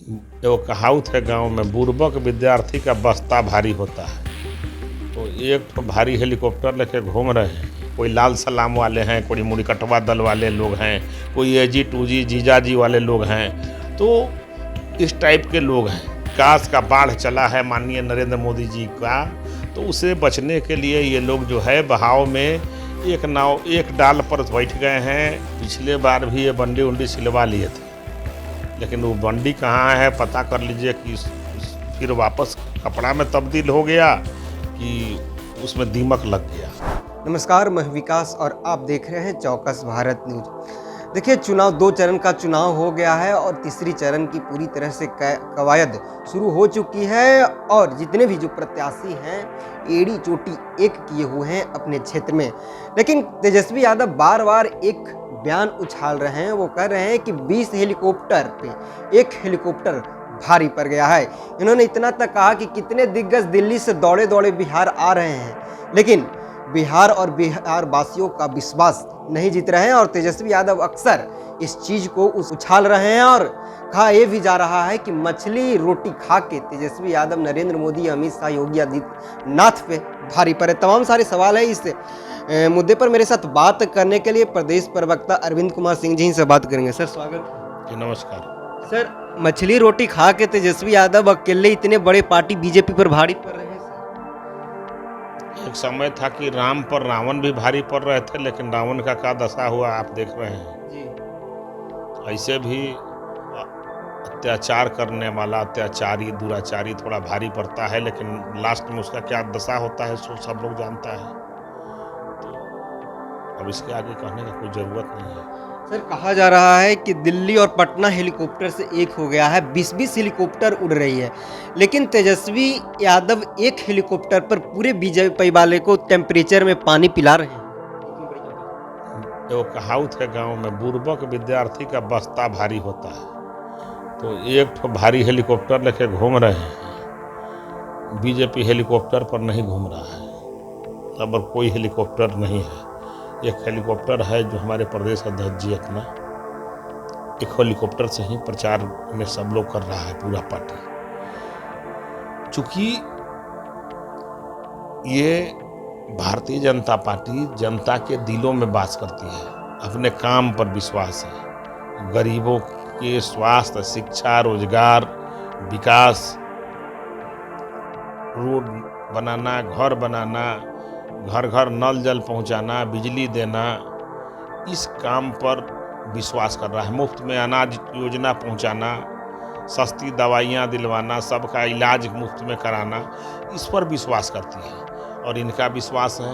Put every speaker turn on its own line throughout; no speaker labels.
एगो कहावत है गांव में, बुड़बक विद्यार्थी का बस्ता भारी होता है। तो एक तो भारी हेलीकॉप्टर लेके घूम रहे हैं, कोई लाल सलाम वाले हैं, कोई मुड़ीकटवा दल वाले लोग हैं, कोई एजी टूजी जीजाजी वाले लोग हैं। तो इस टाइप के लोग हैं। काश का बाढ़ चला है माननीय नरेंद्र मोदी जी का, तो उसे बचने के लिए ये लोग जो है बहाव में एक नाव एक डाल पर बैठ गए हैं। पिछले बार भी ये बंडी उंडी सिलवा लिए थे, लेकिन वो बंडी कहाँ है पता कर लीजिए कि फिर वापस कपड़ा में तब्दील हो गया कि उसमें दीमक लग गया।
नमस्कार, मैं विकास और आप देख रहे हैं चौकस भारत न्यूज। देखिए, चुनाव 2 चरण का चुनाव हो गया है और तीसरी चरण की पूरी तरह से कवायद शुरू हो चुकी है और जितने भी जो प्रत्याशी हैं एड़ी चोटी एक किए हुए हैं अपने क्षेत्र में। लेकिन तेजस्वी यादव बार बार एक बयान उछाल रहे हैं। वो कह रहे हैं कि 20 हेलीकॉप्टर पे एक हेलीकॉप्टर भारी पड़ गया है। इन्होंने इतना तक कहा कि कितने दिग्गज दिल्ली से दौड़े दौड़े बिहार आ रहे हैं, लेकिन बिहार और बिहार वासियों का विश्वास नहीं जीत रहे हैं। और तेजस्वी यादव अक्सर इस चीज़ को उछाल रहे हैं और कहा यह भी जा रहा है कि मछली रोटी खा के तेजस्वी यादव नरेंद्र मोदी, अमित शाह, योगी आदित्यनाथ पे भारी पड़े। तमाम सारे सवाल है इस मुद्दे पर। मेरे साथ बात करने के लिए प्रदेश प्रवक्ता अरविंद कुमार सिंह जी से बात करेंगे। सर, स्वागत
जी नमस्कार।
सर, मछली रोटी खा के तेजस्वी यादव अकेले इतने बड़े पार्टी बीजेपी पर भारी पड़ रहे हैं।
एक समय था कि राम पर रावण भी भारी पड़ रहे थे, लेकिन रावण का क्या दशा हुआ आप देख रहे हैं जी। ऐसे भी अत्याचार करने वाला अत्याचारी दुराचारी थोड़ा भारी पड़ता है, लेकिन लास्ट में उसका क्या दशा होता है सो सब लोग जानता है। तो अब इसके आगे कहने की कोई ज़रूरत नहीं है।
सर, कहा जा रहा है कि दिल्ली और पटना हेलीकॉप्टर से एक हो गया है, 20-20 हेलीकॉप्टर उड़ रही है, लेकिन तेजस्वी यादव एक हेलीकॉप्टर पर पूरे बीजेपी वाले को टेम्परेचर में पानी पिला रहे हैं।
एगो कहावत है गांव में, बुड़बक विद्यार्थी का बस्ता भारी होता है। तो एक तो भारी हेलीकॉप्टर लेके घूम रहे हैं। बीजेपी हेलीकॉप्टर पर नहीं घूम रहा है, अब और कोई हेलीकॉप्टर नहीं है। एक हेलीकॉप्टर है जो हमारे प्रदेश अध्यक्ष जी अपना एक हेलीकॉप्टर से ही प्रचार में सब लोग कर रहा है पूरा पार्टी। चूंकि ये भारतीय जनता पार्टी जनता के दिलों में वास करती है, अपने काम पर विश्वास है। गरीबों के स्वास्थ्य, शिक्षा, रोजगार, विकास, रोड बनाना, घर बनाना, घर घर नल जल पहुंचाना, बिजली देना, इस काम पर विश्वास कर रहा है। मुफ्त में अनाज योजना पहुंचाना, सस्ती दवाइयां दिलवाना, सबका इलाज मुफ्त में कराना, इस पर विश्वास करती है। और इनका विश्वास है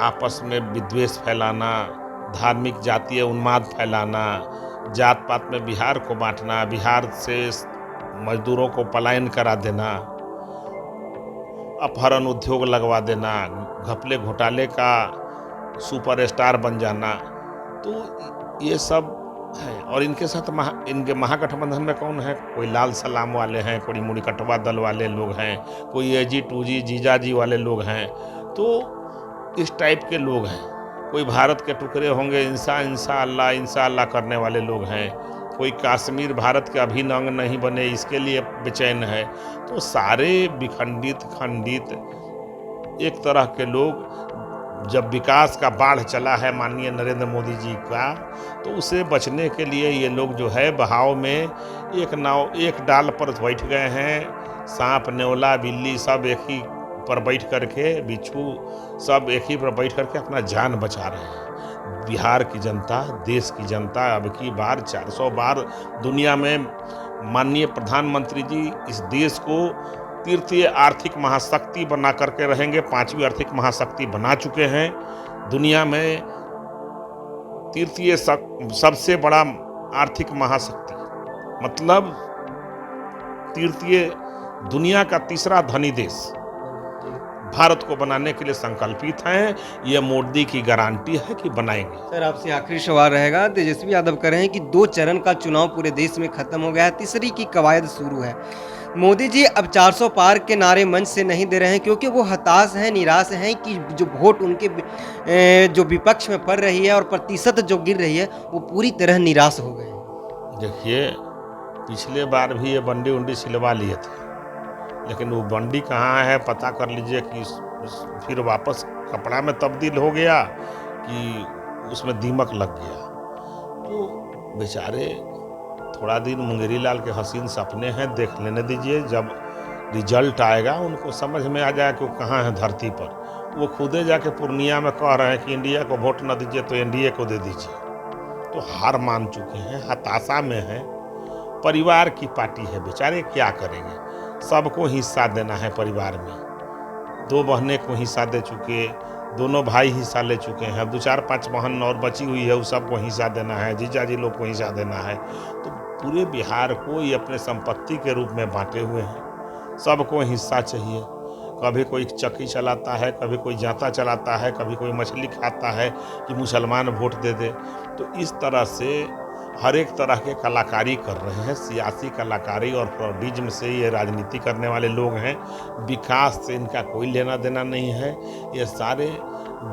आपस में विद्वेष फैलाना, धार्मिक जातीय उन्माद फैलाना, जात पात में बिहार को बांटना, बिहार से मजदूरों को पलायन करा देना, अपहरण उद्योग लगवा देना, घपले घोटाले का सुपरस्टार बन जाना। तो ये सब है। और इनके साथ इनके महागठबंधन में कौन है? कोई लाल सलाम वाले हैं, कोई मुड़ीकटवा दल वाले लोग हैं, कोई एजी टूजी जीजाजी वाले लोग हैं। तो इस टाइप के लोग हैं। कोई भारत के टुकड़े होंगे इंशाअल्लाह करने वाले लोग हैं। कोई कश्मीर भारत के अभिन्न अंग नहीं बने इसके लिए बेचैन है। तो सारे विखंडित खंडित एक तरह के लोग, जब विकास का बाढ़ चला है माननीय नरेंद्र मोदी जी का, तो उसे बचने के लिए ये लोग जो है बहाव में एक डाल पर बैठ गए हैं। सांप, नेवला, बिल्ली सब एक ही पर बैठ करके, बिच्छू सब एक ही पर बैठ करके अपना जान बचा रहे हैं। बिहार की जनता, देश की जनता अब की बार 400 बार दुनिया में माननीय प्रधानमंत्री जी इस देश को तृतीय आर्थिक महाशक्ति बना करके रहेंगे। 5वीं आर्थिक महाशक्ति बना चुके हैं। दुनिया में तृतीय सबसे बड़ा आर्थिक महाशक्ति, मतलब तृतीय दुनिया का तीसरा धनी देश भारत को बनाने के लिए संकल्पित हैं। ये मोदी की गारंटी है कि बनाएंगे।
सर, आपसे आखिरी सवाल रहेगा। तेजस्वी यादव कह रहे हैं कि 2 चरण का चुनाव पूरे देश में खत्म हो गया है, तीसरी की कवायद शुरू है। मोदी जी अब 400 पार के नारे मंच से नहीं दे रहे हैं क्योंकि वो हताश हैं, निराश हैं कि जो वोट उनके जो विपक्ष में पड़ रही है और प्रतिशत जो गिर रही है वो पूरी तरह निराश हो गए हैं।
देखिए, पिछले बार भी ये बंडी उंडी सिलवा लिए थे, लेकिन वो बंडी कहाँ है पता कर लीजिए कि फिर वापस कपड़ा में तब्दील हो गया कि उसमें दीमक लग गया। तो बेचारे थोड़ा दिन मुंगेरी लाल के हसीन सपने हैं, देख लेने दीजिए। जब रिजल्ट आएगा उनको समझ में आ जाए कि वो कहाँ है धरती पर। वो खुदे जाके पूर्णिया में कह रहे हैं कि इंडिया को वोट न दीजिए तो एनडीए को दे दीजिए। तो हार मान चुके हैं, हताशा में हैं। परिवार की पार्टी है, बेचारे क्या करेंगे। सबको हिस्सा देना है परिवार में। 2 बहनें को हिस्सा दे चुके, दोनों भाई हिस्सा ले चुके हैं। अब 2 4 5 बहन और बची हुई है, उस सबको हिस्सा देना है, जीजा जी लोग को हिस्सा देना है। तो पूरे बिहार को ये अपने संपत्ति के रूप में बांटे हुए हैं। सबको हिस्सा चाहिए। कभी कोई चक्की चलाता है, कभी कोई जाता चलाता है, कभी कोई मछली खाता है कि मुसलमान वोट दे दे। तो इस तरह से हर एक तरह के कलाकारी कर रहे हैं। सियासी कलाकारी और फ्रॉडिज्म से ये राजनीति करने वाले लोग हैं। विकास से इनका कोई लेना देना नहीं है। ये सारे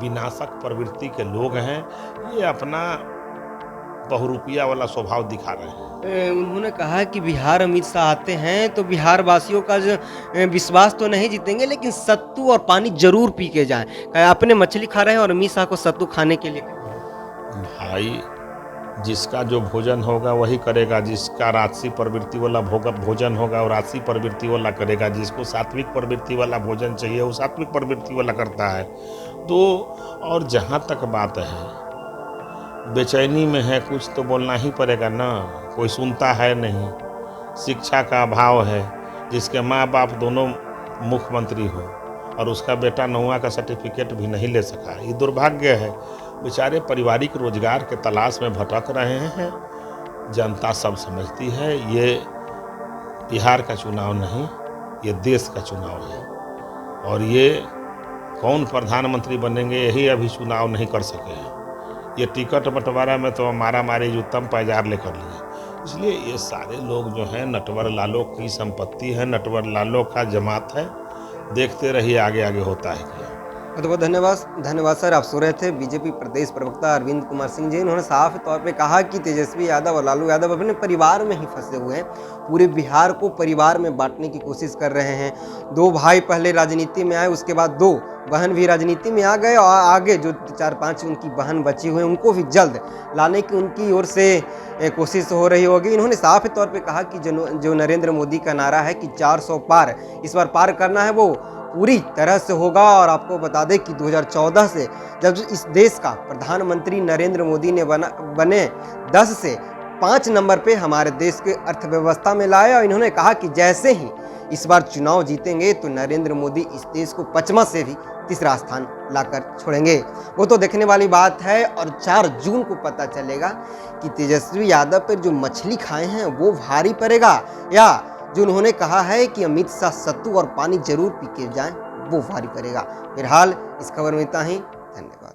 विनाशक प्रवृत्ति के लोग हैं। ये अपना बहुरूपिया वाला स्वभाव दिखा रहे हैं।
उन्होंने कहा कि बिहार अमित शाह आते हैं तो बिहार वासियों का जो विश्वास तो नहीं जीतेंगे, लेकिन सत्तू और पानी जरूर पी के जाएं। कहा आपने मछली खा रहे हैं और अमित शाह को सत्तू खाने के लिए
भाई, जिसका जो भोजन होगा वही करेगा। जिसका राजसी प्रवृत्ति वाला भोजन होगा वो राजसी प्रवृत्ति वाला करेगा। जिसको सात्विक प्रवृत्ति वाला भोजन चाहिए वो सात्विक प्रवृत्ति वाला करता है। तो और जहाँ तक बात है बेचैनी में है, कुछ तो बोलना ही पड़ेगा ना। कोई सुनता है नहीं। शिक्षा का अभाव है। जिसके माँ बाप दोनों मुख्यमंत्री हो और उसका बेटा 9वां का सर्टिफिकेट भी नहीं ले सका, ये दुर्भाग्य है। बेचारे पारिवारिक रोजगार के तलाश में भटक रहे हैं। जनता सब समझती है ये बिहार का चुनाव नहीं, ये देश का चुनाव है। और ये कौन प्रधानमंत्री बनेंगे यही अभी चुनाव नहीं कर सके हैं। ये टिकट बंटवारा में तो मारा मारी उत्तम पायजार लेकर लिए। इसलिए ये सारे लोग जो हैं नटवर लालों की संपत्ति है, नटवर लालों का जमात है। देखते रहिए आगे आगे होता है क्या।
बहुत बहुत धन्यवाद सर। आप सुन रहे थे बीजेपी प्रदेश प्रवक्ता अरविंद कुमार सिंह जी। इन्होंने साफ तौर पे कहा कि तेजस्वी यादव और लालू यादव अपने परिवार में ही फंसे हुए हैं। पूरे बिहार को परिवार में बांटने की कोशिश कर रहे हैं। 2 भाई पहले राजनीति में आए, उसके बाद 2 बहन भी राजनीति में आ गए और आगे जो 4-5 उनकी बहन बची हुई उनको भी जल्द लाने की उनकी ओर से कोशिश हो रही होगी। इन्होंने साफ तौर पे कहा कि जो नरेंद्र मोदी का नारा है कि 400 पार इस बार पार करना है, वो पूरी तरह से होगा। और आपको बता दें कि 2014 से जब इस देश का प्रधानमंत्री नरेंद्र मोदी ने बने 10 से 5 नंबर पे हमारे देश के अर्थव्यवस्था में लाया। और इन्होंने कहा कि जैसे ही इस बार चुनाव जीतेंगे तो नरेंद्र मोदी इस देश को 5वां से भी 3रा स्थान लाकर छोड़ेंगे। वो तो देखने वाली बात है। और 4 जून को पता चलेगा कि तेजस्वी यादव पर जो मछली खाए हैं वो भारी पड़ेगा, या जो उन्होंने कहा है कि अमित शाह सत्तू और पानी जरूर पी के जाएं वो भारी पड़ेगा। फिलहाल इस खबर में इतना ही। धन्यवाद।